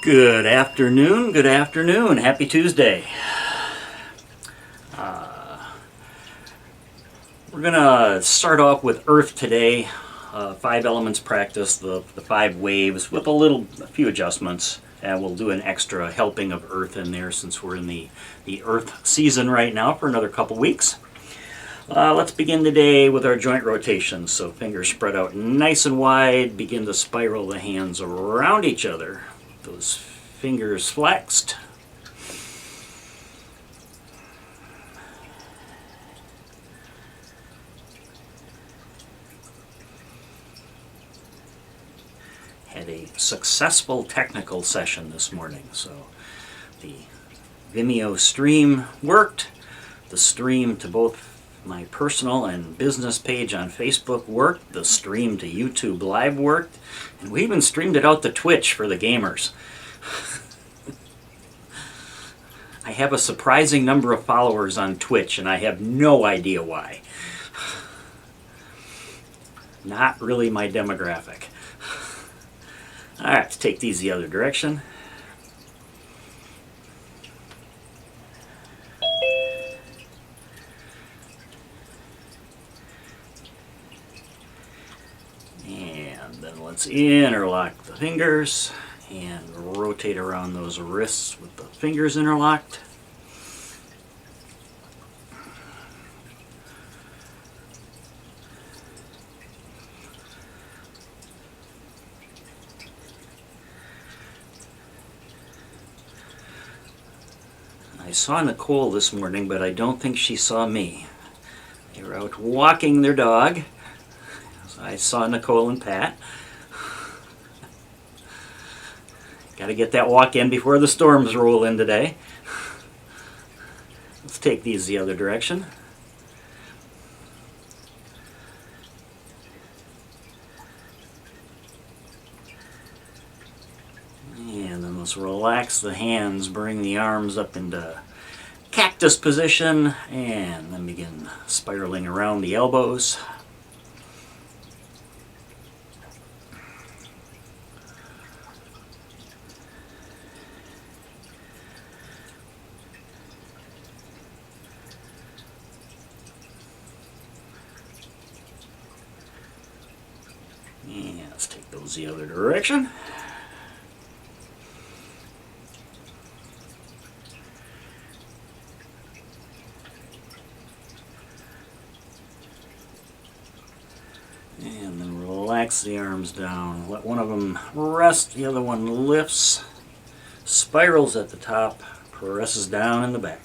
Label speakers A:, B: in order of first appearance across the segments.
A: Good afternoon, happy Tuesday. We're going to start off with Earth today, 5 elements practice, the 5 waves with a few adjustments, and we'll do an extra helping of Earth in there since we're in the Earth season right now for another couple weeks. Let's begin today with our joint rotations, so fingers spread out nice and wide, begin to spiral the hands around each other. Those fingers flexed. Had a successful technical session this morning, so the Vimeo stream worked. The stream to both my personal and business page on Facebook worked. The stream to YouTube Live worked. And we even streamed it out to Twitch for the gamers. I have a surprising number of followers on Twitch, and I have no idea why. Not really my demographic. Alright, let's take these the other direction. And then let's interlock the fingers and rotate around those wrists with the fingers interlocked. I saw Nicole this morning, but I don't think she saw me. They were out walking their dog. So I saw Nicole and Pat. Got to get that walk in before the storms roll in today. Let's take these the other direction. And then let's relax the hands, bring the arms up into cactus position, and then begin spiraling around the elbows. And let's take those the other direction. And then relax the arms down. Let one of them rest, the other one lifts, spirals at the top, presses down in the back.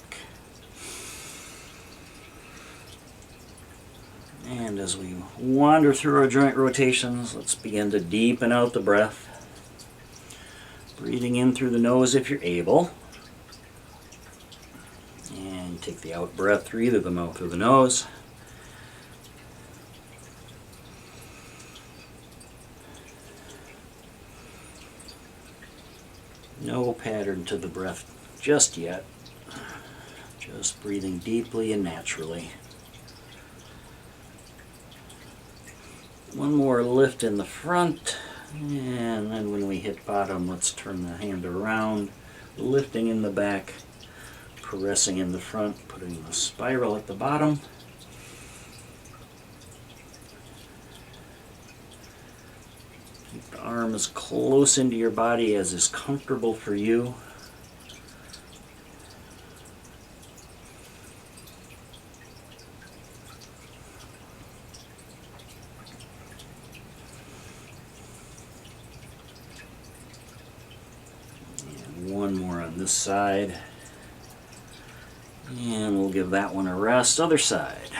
A: And as we wander through our joint rotations, let's begin to deepen out the breath. Breathing in through the nose if you're able. And take the out breath through either the mouth or the nose. No pattern to the breath just yet. Just breathing deeply and naturally. One more lift in the front, and then when we hit bottom, let's turn the hand around, lifting in the back, pressing in the front, putting the spiral at the bottom. Keep the arm as close into your body as is comfortable for you. And one more on this side. And we'll give that one a rest. Other side.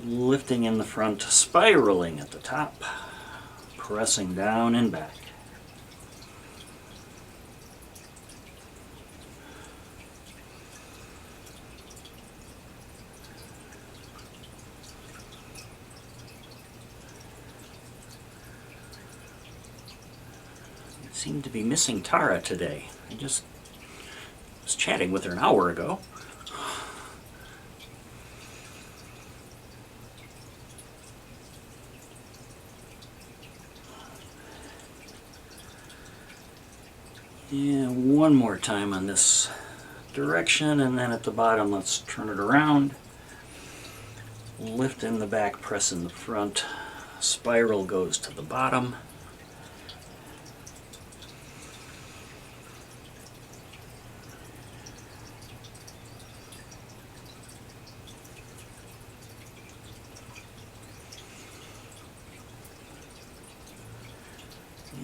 A: Lifting in the front, spiraling at the top, pressing down and back. I seem to be missing Tara today. I just was chatting with her an hour ago. And one more time on this direction, and then at the bottom let's turn it around. Lift in the back, press in the front. Spiral goes to the bottom.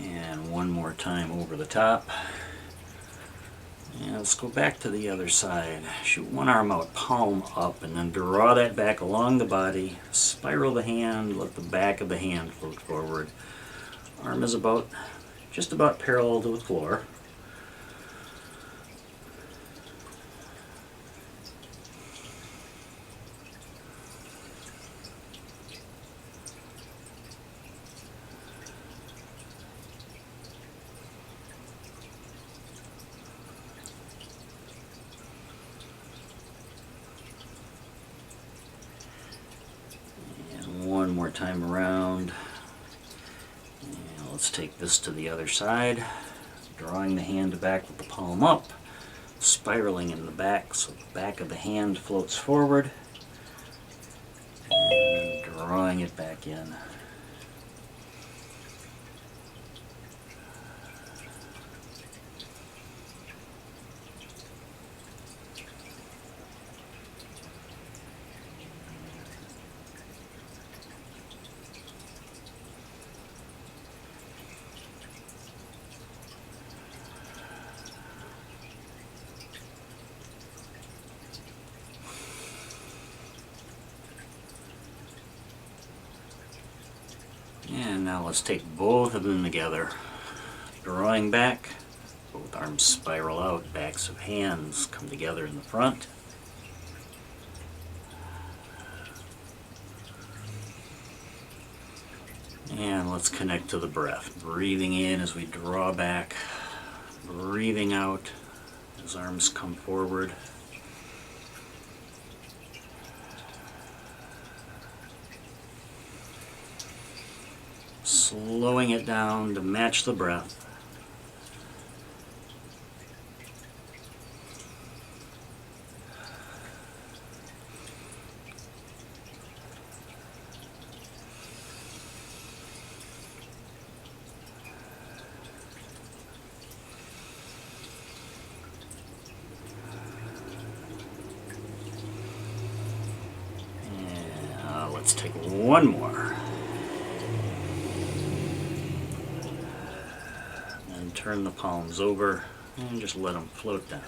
A: And one more time over the top. And let's go back to the other side. Shoot one arm out, palm up, and then draw that back along the body. Spiral the hand, let the back of the hand float forward. Arm is just about parallel to the floor. One more time around. And let's take this to the other side. Drawing the hand back with the palm up. Spiraling in the back so the back of the hand floats forward. And drawing it back in. And now let's take both of them together. Drawing back, both arms spiral out, backs of hands come together in the front. And let's connect to the breath. Breathing in as we draw back, breathing out as arms come forward. Slowing it down to match the breath. And let's take one more. Turn the palms over and just let them float down.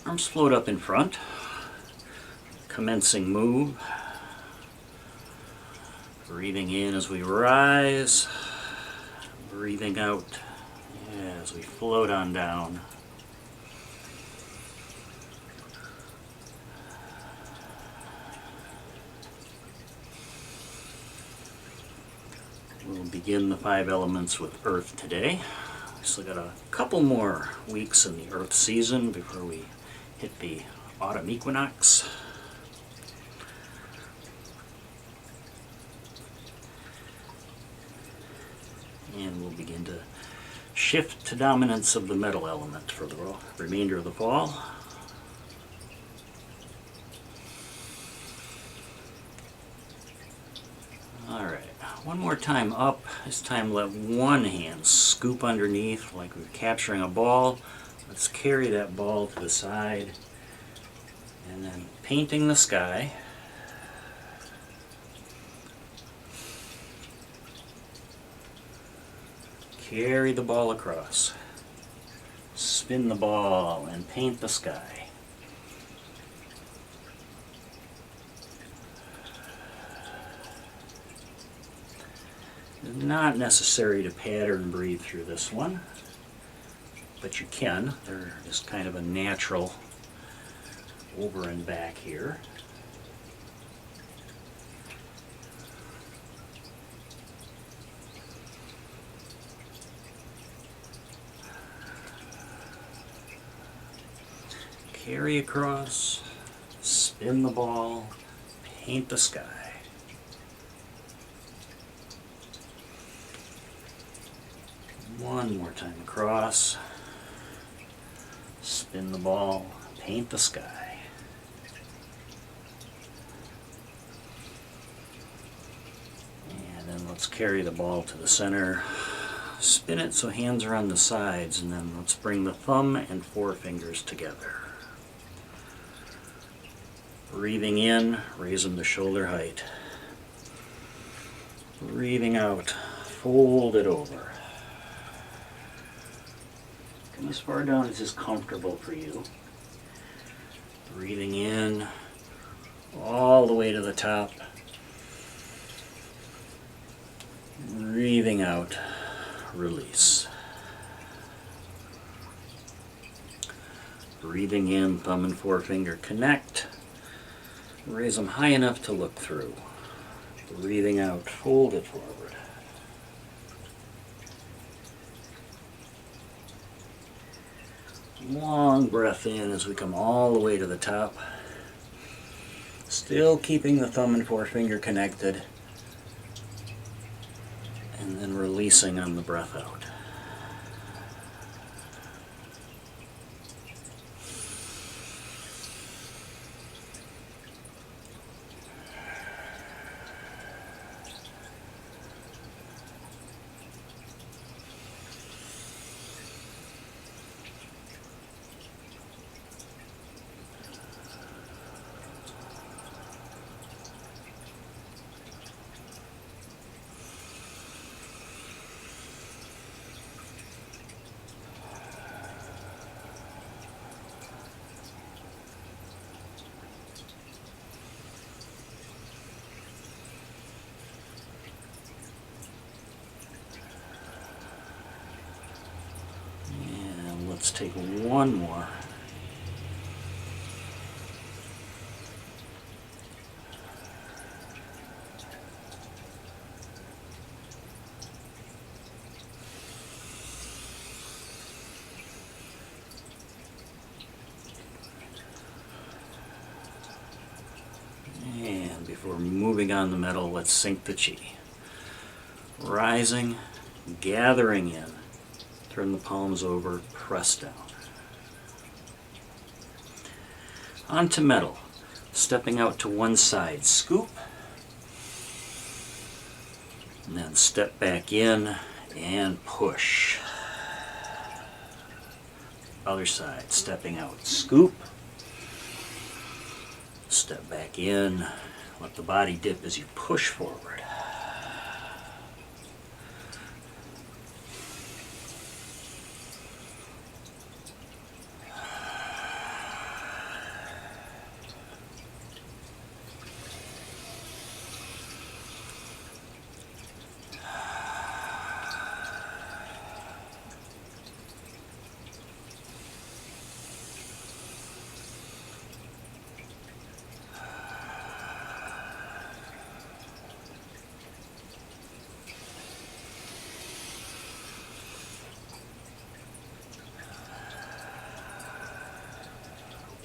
A: Arms float up in front. Commencing move. Breathing in as we rise. Breathing out as we float on down. We'll begin the 5 elements with Earth today. We still got a couple more weeks in the Earth season before we hit the autumn equinox. And we'll begin to shift to dominance of the metal element for the remainder of the fall. Alright, one more time up. This time let one hand scoop underneath like we're capturing a ball. Let's carry that ball to the side and then painting the sky. Carry the ball across. Spin the ball and paint the sky. It's not necessary to pattern breathe through this one, but you can. They're just kind of a natural over and back here. Carry across, spin the ball, paint the sky. One more time across. Spin the ball, paint the sky. And then let's carry the ball to the center. Spin it so hands are on the sides, and then let's bring the thumb and forefingers together. Breathing in, raise them to shoulder height. Breathing out, fold it over. Come as far down as is comfortable for you. Breathing in, all the way to the top. Breathing out, release. Breathing in, thumb and forefinger connect. Raise them high enough to look through. Breathing out, fold it forward. Long breath in as we come all the way to the top. Still keeping the thumb and forefinger connected. And then releasing on the breath out. Let's take one more. And before moving on the metal, let's sync the chi. Rising, gathering in. Turn the palms over, press down. Onto metal, stepping out to one side, scoop, and then step back in and push. Other side, stepping out, scoop, step back in, let the body dip as you push forward.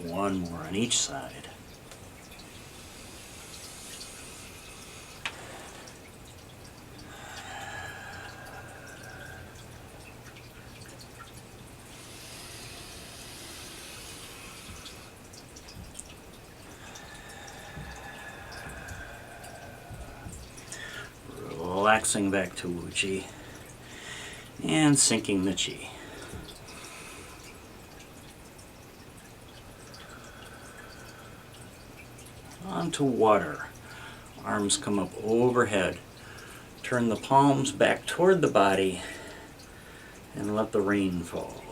A: One more on each side. Relaxing back to Wu Chi and sinking the Chi. Onto water. Arms come up overhead. Turn the palms back toward the body and let the rain fall.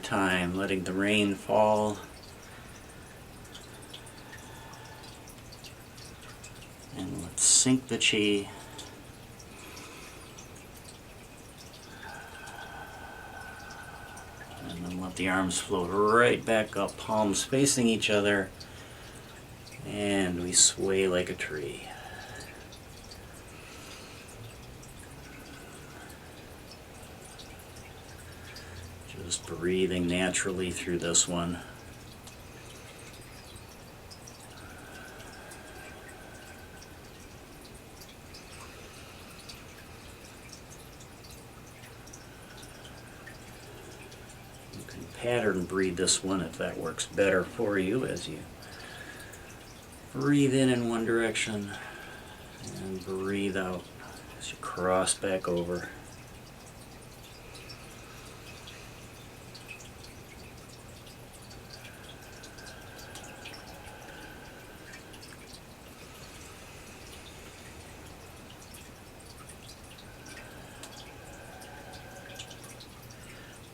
A: time, letting the rain fall. And let's sink the Qi. And then let the arms float right back up, palms facing each other. And we sway like a tree. Just breathing naturally through this one. You can pattern breathe this one if that works better for you, as you breathe in one direction and breathe out as you cross back over.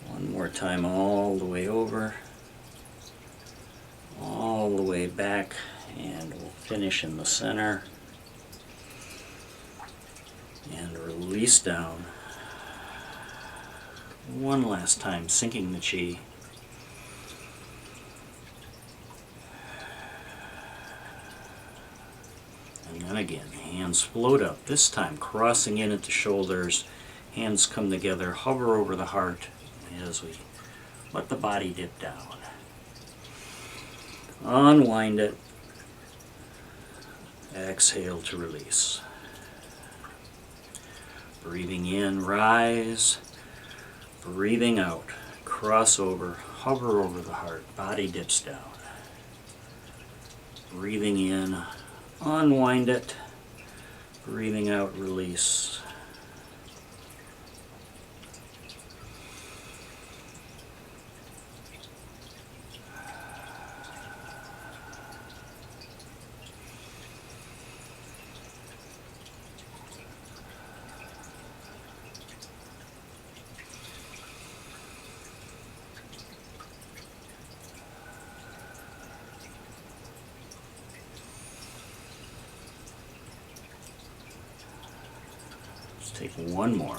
A: One more time, all the way over, all the way back, and we'll finish in the center. And release down. One last time, sinking the Qi. And then again, hands float up, this time crossing in at the shoulders. Hands come together, hover over the heart as we let the body dip down. Unwind it. Exhale to release. Breathing in, rise. Breathing out, cross over, hover over the heart, body dips down. Breathing in, unwind it. Breathing out, release. Take one more.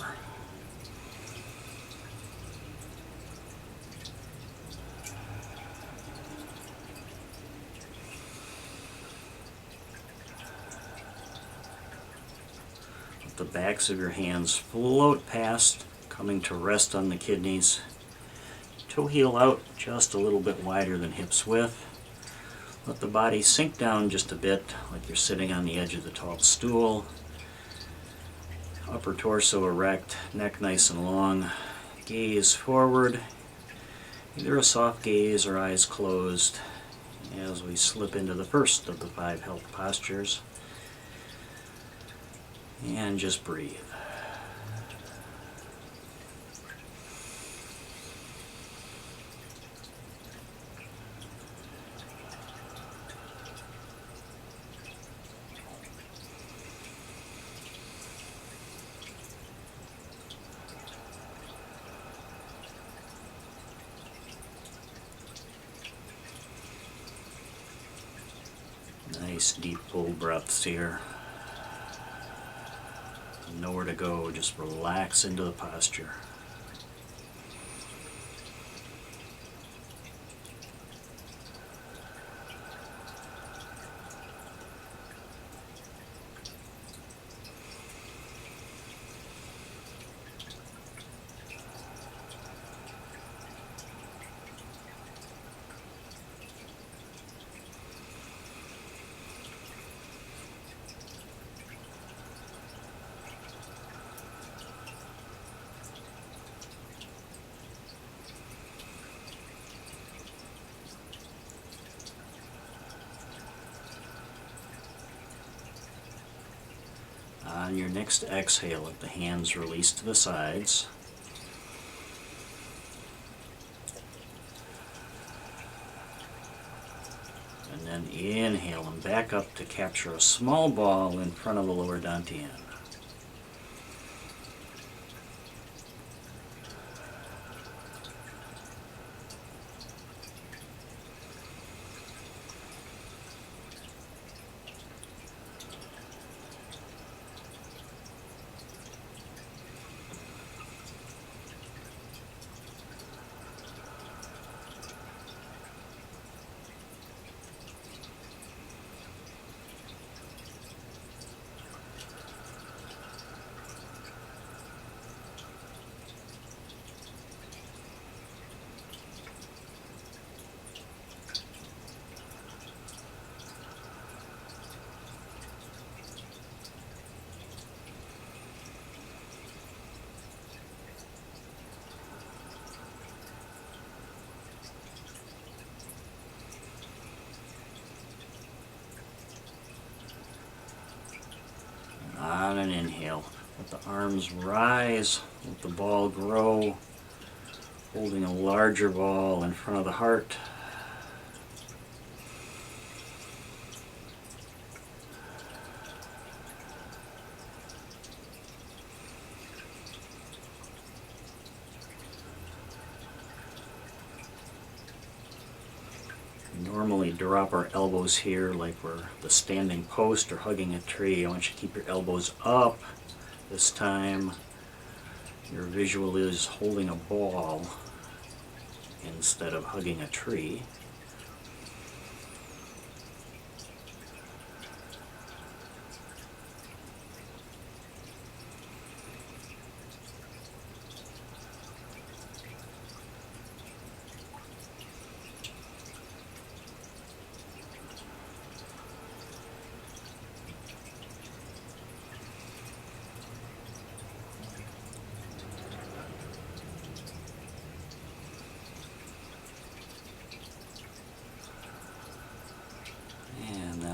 A: Let the backs of your hands float past, coming to rest on the kidneys. Toe heel out just a little bit wider than hips width. Let the body sink down just a bit, like you're sitting on the edge of the tall stool. Upper torso erect, neck nice and long, gaze forward, either a soft gaze or eyes closed as we slip into the first of the 5 health postures. And just breathe. Nice deep full breaths here. Nowhere to go, just relax into the posture. On your next exhale, let the hands release to the sides. And then inhale and back up to capture a small ball in front of the lower dantian. an inhale. Let the arms rise, let the ball grow, holding a larger ball in front of the heart. Normally drop our elbows here like we're the standing post or hugging a tree. I want you to keep your elbows up. This time your visual is holding a ball instead of hugging a tree.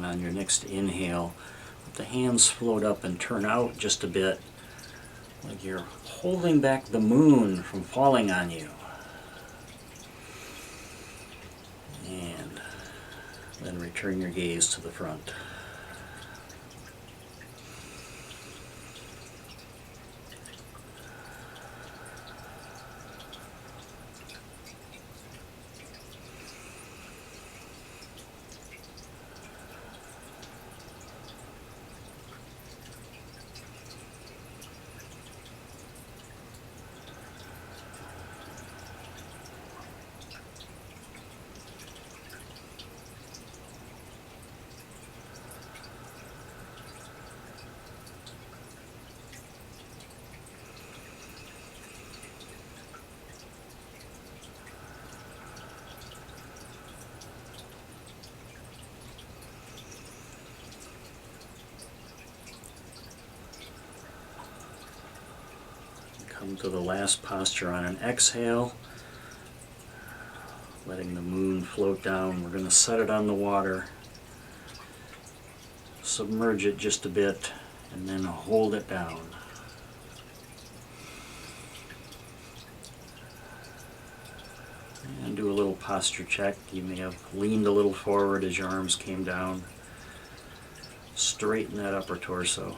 A: On your next inhale, let the hands float up and turn out just a bit, like you're holding back the moon from falling on you. And then return your gaze to the front. Come to the last posture on an exhale, letting the moon float down. We're going to set it on the water, submerge it just a bit, and then hold it down. And do a little posture check. You may have leaned a little forward as your arms came down. Straighten that upper torso.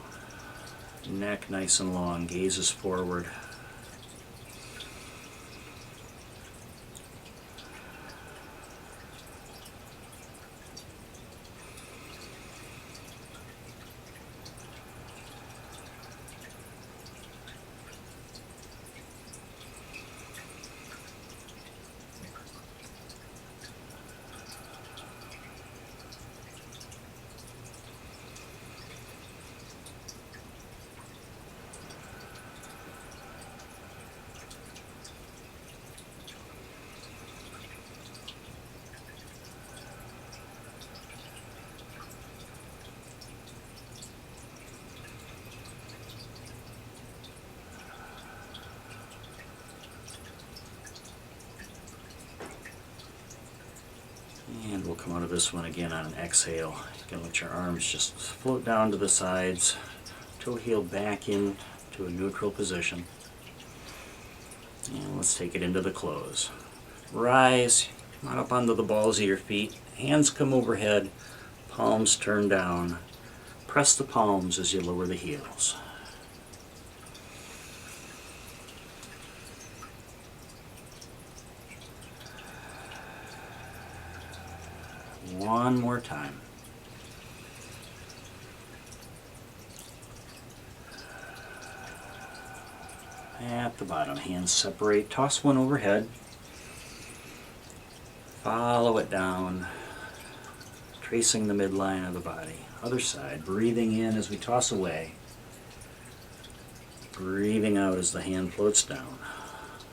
A: Neck nice and long, gazes forward. And we'll come out of this one again on an exhale. You can let your arms just float down to the sides, toe heel back in to a neutral position. And let's take it into the close. Rise, come on up onto the balls of your feet. Hands come overhead, palms turn down. Press the palms as you lower the heels. One more time. At the bottom, hands separate, toss one overhead. Follow it down, tracing the midline of the body. Other side, breathing in as we toss away. Breathing out as the hand floats down.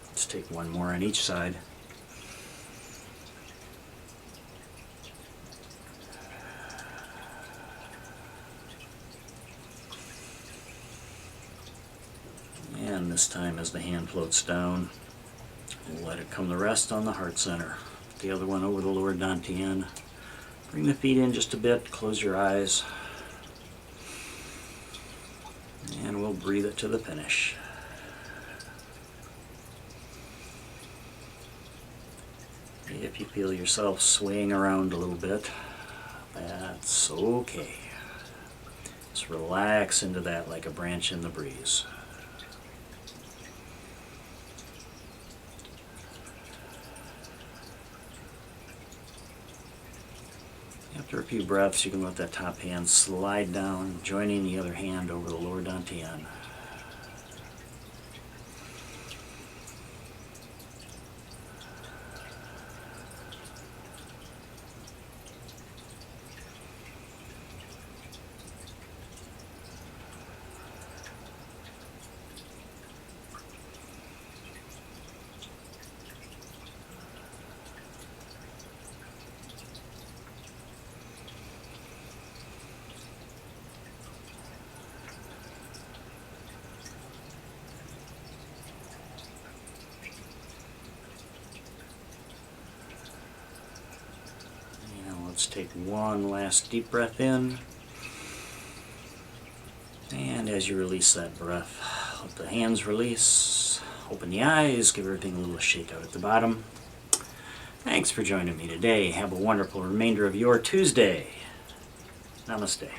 A: Let's take one more on each side. And this time as the hand floats down, let it come to rest on the heart center. The other one over the lower dantian. Bring the feet in just a bit, close your eyes. we'll breathe it to the finish. If you feel yourself swaying around a little bit, that's okay. Just relax into that like a branch in the breeze. After a few breaths, you can let that top hand slide down, joining the other hand over the lower dantian. Let's take one last deep breath in. And as you release that breath, let the hands release. Open the eyes, give everything a little shake out at the bottom. Thanks for joining me today. Have a wonderful remainder of your Tuesday. Namaste.